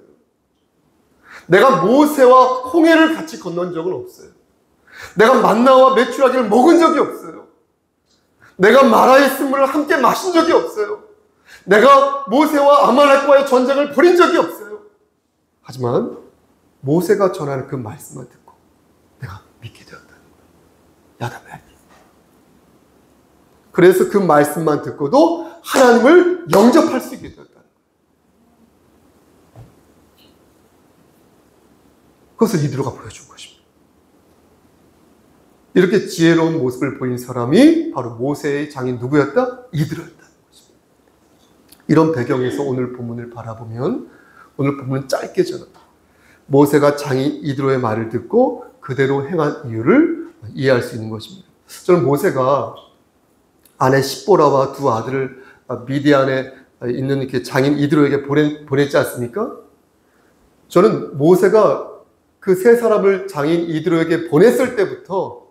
내가 모세와 홍해를 같이 건넌 적은 없어요. 내가 만나와 메추라기를 먹은 적이 없어요. 내가 마라의 쓴물을 함께 마신 적이 없어요. 내가 모세와 아말렉과의 전쟁을 벌인 적이 없어요. 하지만 모세가 전하는 그 말씀만 듣고 내가 믿게 되었다는 거예요. 야다메. 그래서 그 말씀만 듣고도 하나님을 영접할 수 있게 되었다는 거예요. 그것을 이드로가 보여준 것입니다. 이렇게 지혜로운 모습을 보인 사람이 바로 모세의 장인 누구였다? 이드로였다는 것입니다. 이런 배경에서 오늘 본문을 바라보면 오늘 본문은 짧게 전합니다. 모세가 장인 이드로의 말을 듣고 그대로 행한 이유를 이해할 수 있는 것입니다. 저는 모세가 아내 십보라와 두 아들을 미디안에 있는 이렇게 장인 이드로에게 보냈지 않습니까? 저는 모세가 그 세 사람을 장인 이드로에게 보냈을 때부터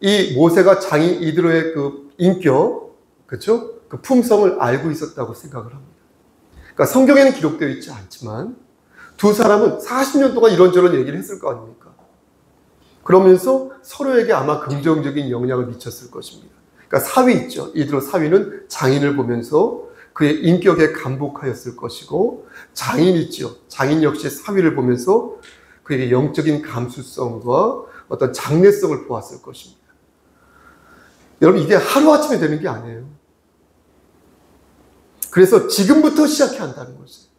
이 모세가 장인 이드로의 그 인격, 그렇죠? 그 품성을 알고 있었다고 생각을 합니다. 그러니까 성경에는 기록되어 있지 않지만 두 사람은 40년 동안 이런저런 얘기를 했을 거 아닙니까? 그러면서 서로에게 아마 긍정적인 영향을 미쳤을 것입니다. 그러니까 사위 있죠. 이드로 사위는 장인을 보면서 그의 인격에 감복하였을 것이고, 장인 있죠. 장인 역시 사위를 보면서 그에게 영적인 감수성과 어떤 장래성을 보았을 것입니다. 여러분, 이게 하루아침에 되는 게 아니에요. 그래서 지금부터 시작해야 한다는 것이에요.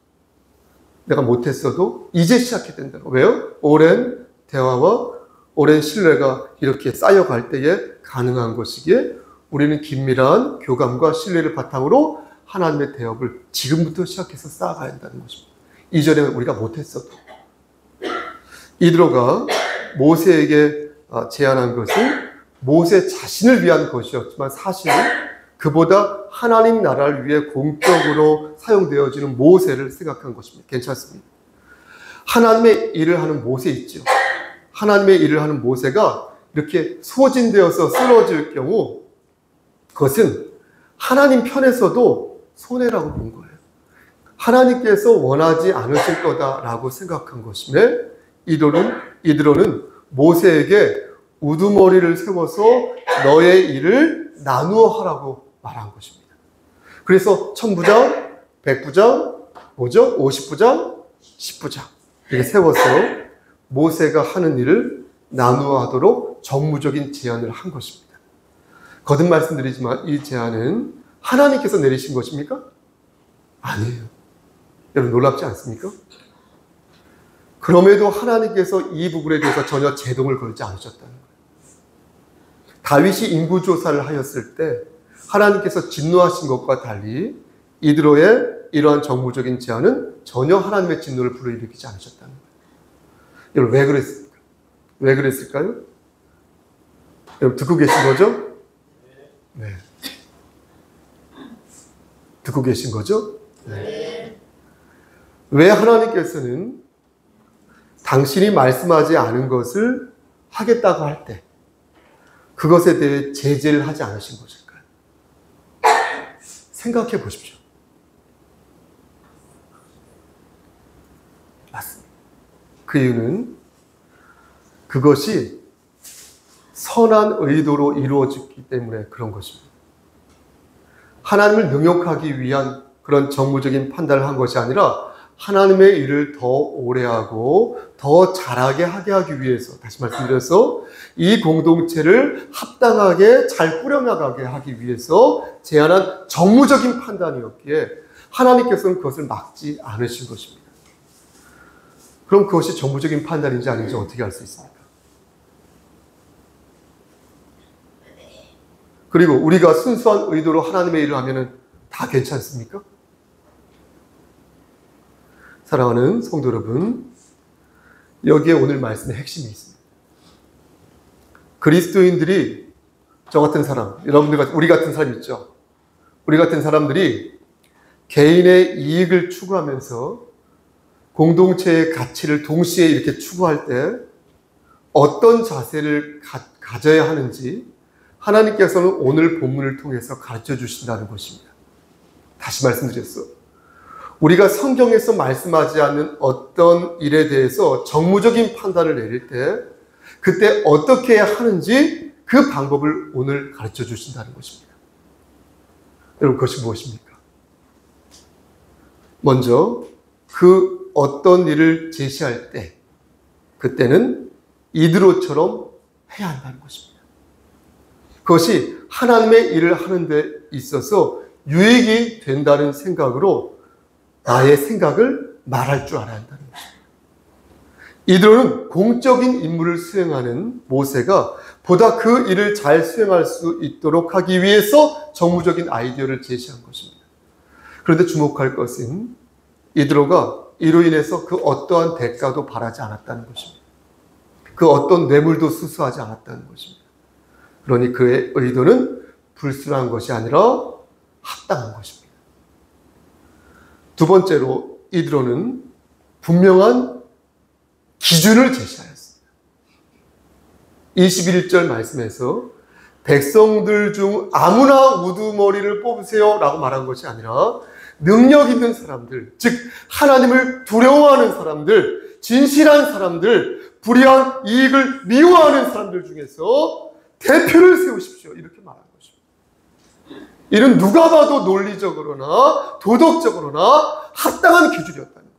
내가 못했어도 이제 시작해야 된다는 거예요. 왜요? 오랜 대화와 오랜 신뢰가 이렇게 쌓여갈 때에 가능한 것이기에 우리는 긴밀한 교감과 신뢰를 바탕으로 하나님의 대업을 지금부터 시작해서 쌓아가야 한다는 것입니다. 이전에 우리가 못했어도. 이드로가 모세에게 제안한 것은 모세 자신을 위한 것이었지만 사실 그보다 하나님 나라를 위해 공적으로 사용되어지는 모세를 생각한 것입니다. 괜찮습니다. 하나님의 일을 하는 모세 있죠. 하나님의 일을 하는 모세가 이렇게 소진되어서 쓰러질 경우 그것은 하나님 편에서도 손해라고 본 거예요. 하나님께서 원하지 않으실 거다라고 생각한 것임에 이드로는 모세에게 우두머리를 세워서 너의 일을 나누어 하라고 말한 것입니다. 그래서 1000부장, 100부장, 50부장, 10부장 이렇게 세워서 모세가 하는 일을 나누어 하도록 정무적인 제안을 한 것입니다. 거듭 말씀드리지만 이 제안은 하나님께서 내리신 것입니까? 아니에요. 여러분 놀랍지 않습니까? 그럼에도 하나님께서 이 부분에 대해서 전혀 제동을 걸지 않으셨다는 거예요. 다윗이 인구조사를 하였을 때 하나님께서 진노하신 것과 달리 이드로의 이러한 정무적인 제안은 전혀 하나님의 진노를 불러일으키지 않으셨다는 거예요. 여러분 왜 그랬습니까? 왜 그랬을까요? 여러분 듣고 계신 거죠? 네. 듣고 계신 거죠? 네. 왜 하나님께서는 당신이 말씀하지 않은 것을 하겠다고 할 때 그것에 대해 제재를 하지 않으신 것일까요? 생각해 보십시오. 맞습니다. 그 이유는 그것이 선한 의도로 이루어졌기 때문에 그런 것입니다. 하나님을 능욕하기 위한 그런 정무적인 판단을 한 것이 아니라 하나님의 일을 더 오래 하고 더 잘하게 하게 하기 위해서, 다시 말씀드려서 이 공동체를 합당하게 잘 꾸려나가게 하기 위해서 제안한 정무적인 판단이었기에 하나님께서는 그것을 막지 않으신 것입니다. 그럼 그것이 정무적인 판단인지 아닌지 어떻게 알 수 있습니까? 그리고 우리가 순수한 의도로 하나님의 일을 하면 다 괜찮습니까? 사랑하는 성도 여러분, 여기에 오늘 말씀의 핵심이 있습니다. 그리스도인들이 저 같은 사람, 여러분들 우리 같은 사람 있죠? 우리 같은 사람들이 개인의 이익을 추구하면서 공동체의 가치를 동시에 이렇게 추구할 때 어떤 자세를 가져야 하는지 하나님께서는 오늘 본문을 통해서 가르쳐 주신다는 것입니다. 다시 말씀드렸어. 우리가 성경에서 말씀하지 않는 어떤 일에 대해서 정무적인 판단을 내릴 때 그때 어떻게 해야 하는지 그 방법을 오늘 가르쳐 주신다는 것입니다. 여러분 그것이 무엇입니까? 먼저 그 어떤 일을 제시할 때 그때는 이드로처럼 해야 한다는 것입니다. 그것이 하나님의 일을 하는 데 있어서 유익이 된다는 생각으로 나의 생각을 말할 줄 알아야 한다는 것입니다. 이드로는 공적인 임무를 수행하는 모세가 보다 그 일을 잘 수행할 수 있도록 하기 위해서 정무적인 아이디어를 제시한 것입니다. 그런데 주목할 것은 이드로가 이로 인해서 그 어떠한 대가도 바라지 않았다는 것입니다. 그 어떤 뇌물도 수수하지 않았다는 것입니다. 그러니 그의 의도는 불순한 것이 아니라 합당한 것입니다. 두 번째로 이드로는 분명한 기준을 제시하였습니다. 21절 말씀에서 백성들 중 아무나 우두머리를 뽑으세요 라고 말한 것이 아니라 능력 있는 사람들, 즉 하나님을 두려워하는 사람들, 진실한 사람들, 불의한 이익을 미워하는 사람들 중에서 대표를 세우십시오. 이렇게 말하는 것입니다. 이는 누가 봐도 논리적으로나 도덕적으로나 합당한 기준이었다는 거예요.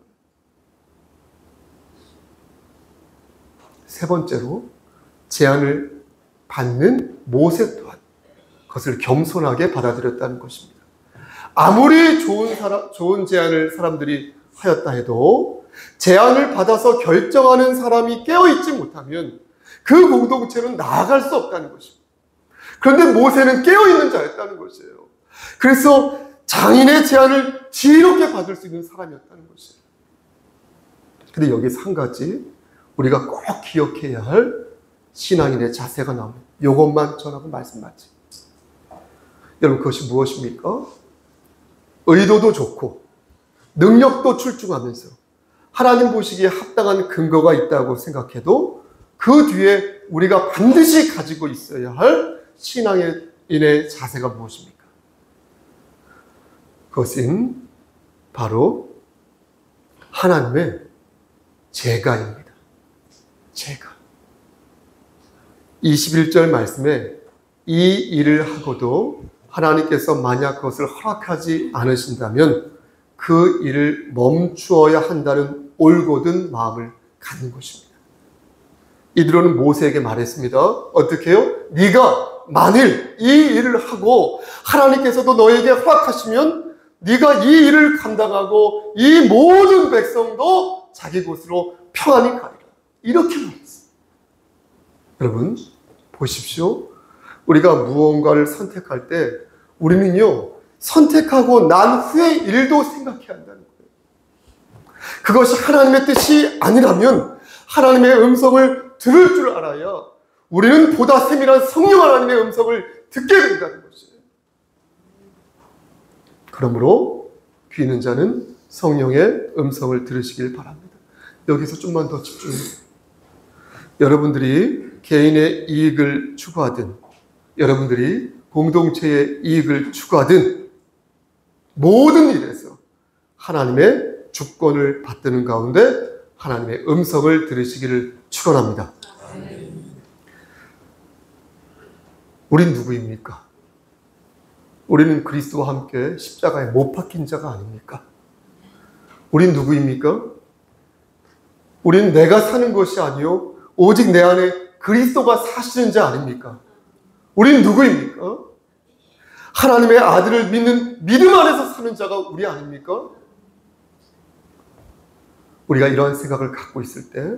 세 번째로 제안을 받는 모세 또한 그것을 겸손하게 받아들였다는 것입니다. 아무리 좋은 제안을 사람들이 하였다 해도 제안을 받아서 결정하는 사람이 깨어있지 못하면 그 공동체는 나아갈 수 없다는 것입니다. 그런데 모세는 깨어있는 자였다는 것이에요. 그래서 장인의 제안을 지혜롭게 받을 수 있는 사람이었다는 것이에요. 근데 여기서 한 가지 우리가 꼭 기억해야 할 신앙인의 자세가 나옵니다. 이것만 전하고 말씀 맞지. 여러분, 그것이 무엇입니까? 의도도 좋고 능력도 출중하면서 하나님 보시기에 합당한 근거가 있다고 생각해도 그 뒤에 우리가 반드시 가지고 있어야 할 신앙인의 자세가 무엇입니까? 그것은 바로 하나님의 재가입니다. 재가. 21절 말씀에 이 일을 하고도 하나님께서 만약 그것을 허락하지 않으신다면 그 일을 멈추어야 한다는 올곧은 마음을 갖는 것입니다. 이들은 모세에게 말했습니다. 어떻게 해요? 네가 만일 이 일을 하고 하나님께서도 너에게 허락하시면 네가 이 일을 감당하고 이 모든 백성도 자기 곳으로 평안히 가리라. 이렇게 말했어요. 여러분 보십시오. 우리가 무언가를 선택할 때 우리는요, 선택하고 난 후의 일도 생각해야 한다는 거예요. 그것이 하나님의 뜻이 아니라면 하나님의 음성을 들을 줄 알아야 우리는 보다 세밀한 성령 하나님의 음성을 듣게 된다는 것이에요. 그러므로 귀 있는 자는 성령의 음성을 들으시길 바랍니다. 여기서 좀만 더 집중해주세요. 여러분들이 개인의 이익을 추구하든 여러분들이 공동체의 이익을 추구하든 모든 일에서 하나님의 주권을 받드는 가운데 하나님의 음성을 들으시기를 축원합니다. 우린 누구입니까? 우리는 그리스도와 함께 십자가에 못 박힌 자가 아닙니까? 우린 누구입니까? 우린 내가 사는 것이 아니요 오직 내 안에 그리스도가 사시는 자 아닙니까? 우린 누구입니까? 하나님의 아들을 믿는 믿음 안에서 사는 자가 우리 아닙니까? 우리가 이러한 생각을 갖고 있을 때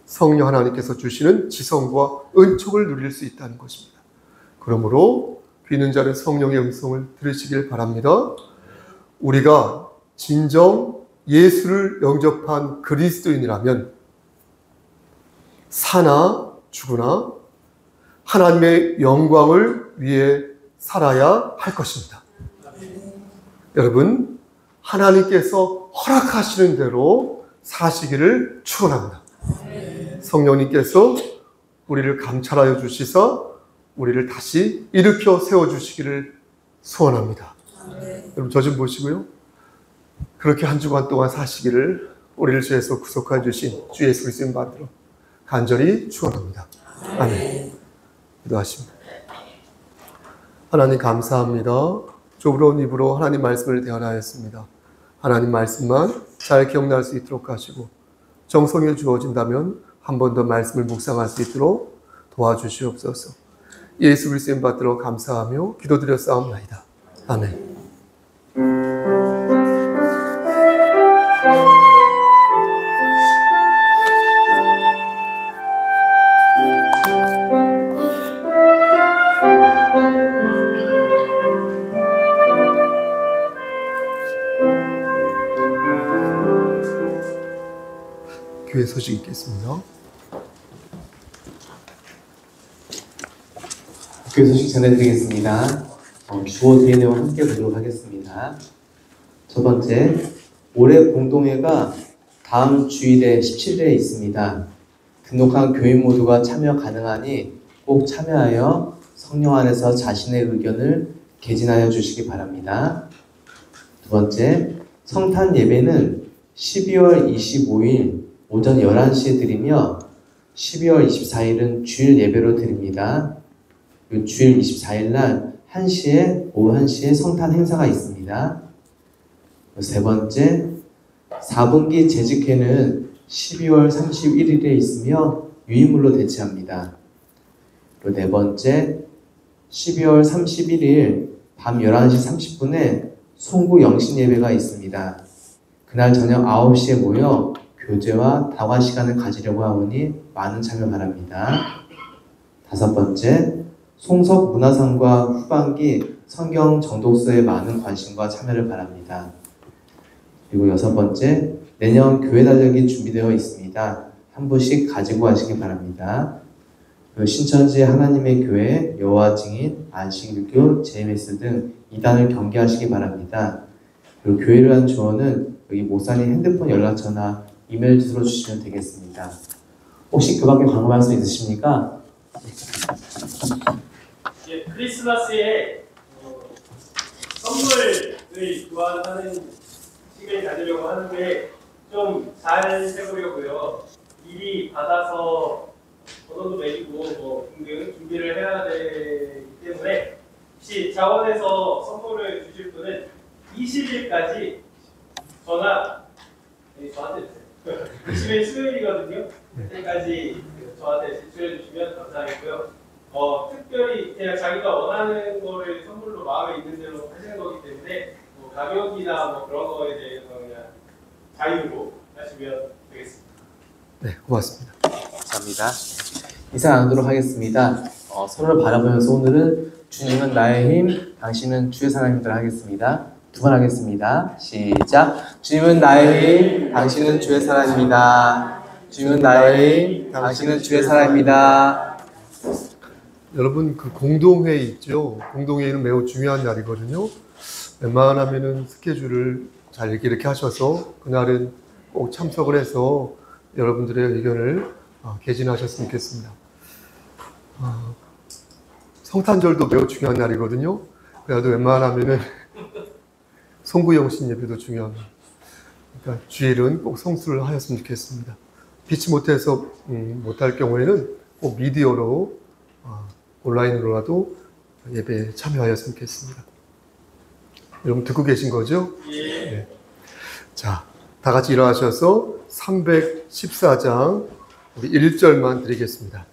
성령 하나님께서 주시는 지성과 은총을 누릴 수 있다는 것입니다. 그러므로 귀 있는 자는 성령의 음성을 들으시길 바랍니다. 우리가 진정 예수를 영접한 그리스도인이라면 사나 죽으나 하나님의 영광을 위해 살아야 할 것입니다. 여러분, 하나님께서 허락하시는 대로 사시기를 축원합니다. 성령님께서 우리를 감찰하여 주시사 우리를 다시 일으켜 세워주시기를 소원합니다. 여러분, 저 좀 보시고요. 그렇게 한 주간 동안 사시기를 우리를 죄에서 구속하여 주신 주 예수 그리스도를 받들어 간절히 축원합니다. 아멘. 기도하십니다. 하나님 감사합니다. 좁은 입으로 하나님 말씀을 대하였습니다. 하나님 말씀만 잘 기억날 수 있도록 하시고 정성에 주어진다면 한 번 더 말씀을 묵상할 수 있도록 도와주시옵소서. 예수 그리스도를 받들어 감사하며 기도드렸사옵나이다. 아멘. 교회 소식 있겠습니다. 교회 소식 전해드리겠습니다. 주어 드린 내용 함께 보도록 하겠습니다. 첫 번째, 올해 공동회가 다음 주일에 17일에 있습니다. 등록한 교인 모두가 참여 가능하니 꼭 참여하여 성령 안에서 자신의 의견을 개진하여 주시기 바랍니다. 두 번째, 성탄 예배는 12월 25일 오전 11시에 드리며 12월 24일은 주일 예배로 드립니다. 주일 24일 날 1시에, 오후 1시에 성탄 행사가 있습니다. 세 번째, 4분기 재직회는 12월 31일에 있으며 유인물로 대체합니다. 그리고 네 번째, 12월 31일 밤 11시 30분에 송구 영신 예배가 있습니다. 그날 저녁 9시에 모여 교제와 다과 시간을 가지려고 하오니 많은 참여 바랍니다. 다섯 번째, 송석 문화상과 후반기 성경 정독서에 많은 관심과 참여를 바랍니다. 그리고 여섯 번째, 내년 교회 달력이 준비되어 있습니다. 한 부씩 가지고 가시기 바랍니다. 신천지 하나님의 교회, 여호와 증인, 안식일교, JMS 등 이단을 경계하시기 바랍니다. 그리고 교회를 위한 조언은 여기 목사님 핸드폰 연락처나 이메일 주소로 주시면 되겠습니다. 혹시 그 밖에 광고 말씀 있으십니까? 예, 크리스마스에 선물을 교환하는 시간을 가지려고 하는데 좀 잘 해보려고요. 미리 받아서 번호도 매기고 등등 준비를 해야 되기 때문에 혹시 자원에서 선물을 주실 분은 20일까지 전화 저한테 주세요. 20일 수요일이거든요. 그때까지 저한테 제출해 주시면 감사하겠고요. 특별히 그냥 자기가 원하는 거를 선물로 마음에 있는 대로 하시는 거기 때문에 가격이나 그런 거에 대해서 그냥 자유로 하시면 되겠습니다. 네, 고맙습니다. 감사합니다. 인사 나누도록 하겠습니다. 서로를 바라보면서 오늘은 주님은 나의 힘, 당신은 주의 사랑입니다 하겠습니다. 두 번 하겠습니다. 시작. 주님은 나의 힘, 당신은 주의 사랑입니다. 주님은 나의 힘, 당신은 주의 사랑입니다. 여러분, 그 공동회의 있죠? 공동회의는 매우 중요한 날이거든요. 웬만하면은 스케줄을 잘 이렇게 하셔서 그날은 꼭 참석을 해서 여러분들의 의견을 개진하셨으면 좋겠습니다. 성탄절도 매우 중요한 날이거든요. 그래도 웬만하면은 송구영신 예배도 중요합니다. 그러니까 주일은 꼭 성수를 하였으면 좋겠습니다. 피치 못해서 못할 경우에는 꼭 미디어로 온라인으로라도 예배에 참여하였으면 좋겠습니다. 여러분 듣고 계신 거죠? 예. 네. 자, 다 같이 일어나셔서 314장 우리 1절만 드리겠습니다.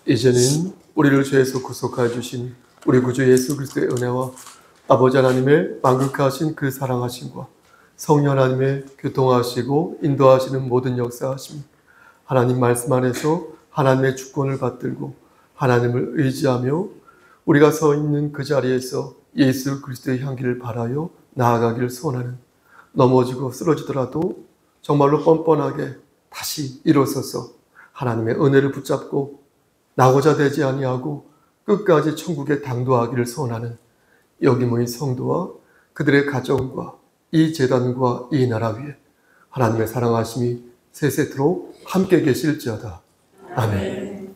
이제는 우리를 죄에서 구속하여 주신 우리 구주 예수 그리스도의 은혜와 아버지 하나님의 만극하신 그 사랑하심과 성령 하나님의 교통하시고 인도하시는 모든 역사하심, 하나님 말씀 안에서 하나님의 주권을 받들고 하나님을 의지하며 우리가 서 있는 그 자리에서 예수 그리스도의 향기를 바라여 나아가기를 소원하는, 넘어지고 쓰러지더라도 정말로 뻔뻔하게 다시 일어서서 하나님의 은혜를 붙잡고 나고자 되지 아니하고 끝까지 천국에 당도하기를 소원하는 여기 모인 성도와 그들의 가정과 이 제단과 이 나라 위에 하나님의 사랑하심이 세세토록 함께 계실지어다. 아멘.